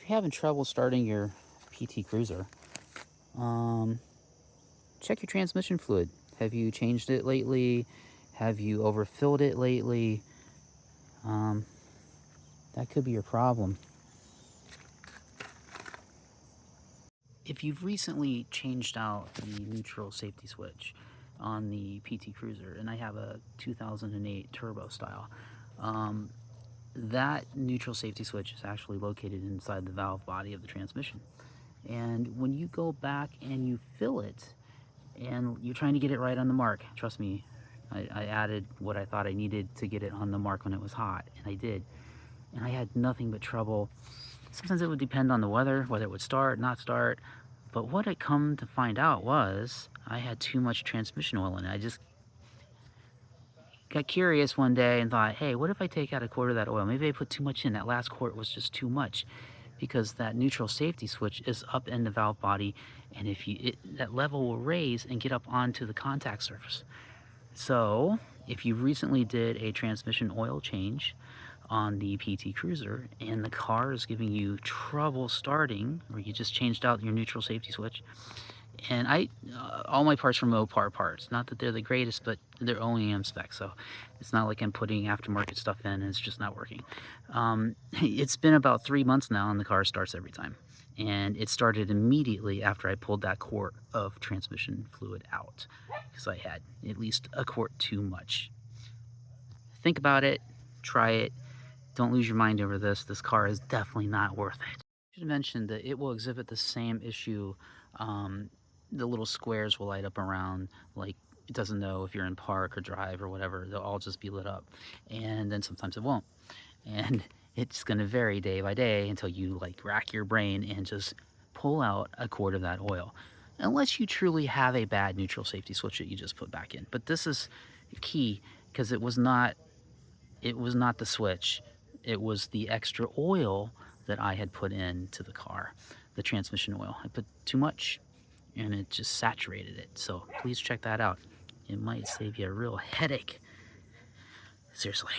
you're having trouble starting your PT Cruiser, check your transmission fluid. Have you changed it lately? Have you overfilled it lately? That could be your problem. If you've recently changed out the neutral safety switch on the PT Cruiser, and I have a 2008 turbo style, that neutral safety switch is actually located inside the valve body of the transmission. And when you go back and you fill it, and you're trying to get it right on the mark, trust me, I added what I thought I needed to get it on the mark when it was hot, and I did. And I had nothing but trouble. Sometimes it would depend on the weather, whether it would start, not start. But what I come to find out was I had too much transmission oil in it. I just got curious one day and thought, hey, what if I take out a quart of that oil? Maybe I put too much in. That last quart was just too much, because that neutral safety switch is up in the valve body, and if that level will raise and get up onto the contact surface. So if you recently did a transmission oil change on the PT Cruiser and the car is giving you trouble starting, or you just changed out your neutral safety switch, and all my parts are Mopar parts. Not that they're the greatest, but they're OEM specs, so it's not like I'm putting aftermarket stuff in and it's just not working. It's been about 3 months now, and the car starts every time. And it started immediately after I pulled that quart of transmission fluid out, because I had at least a quart too much. Think about it, try it. Don't lose your mind over this. This car is definitely not worth it. I should mention that it will exhibit the same issue. The little squares will light up around, like it doesn't know if you're in park or drive or whatever. They'll all just be lit up, and then sometimes it won't. And it's going to vary day by day until you like rack your brain and just pull out a quart of that oil, unless you truly have a bad neutral safety switch that you just put back in. But this is key, because it was not the switch. It was the extra oil that I had put into the car, the transmission oil. I put too much, and it just saturated it. So please check that out. It might save you a real headache. Seriously.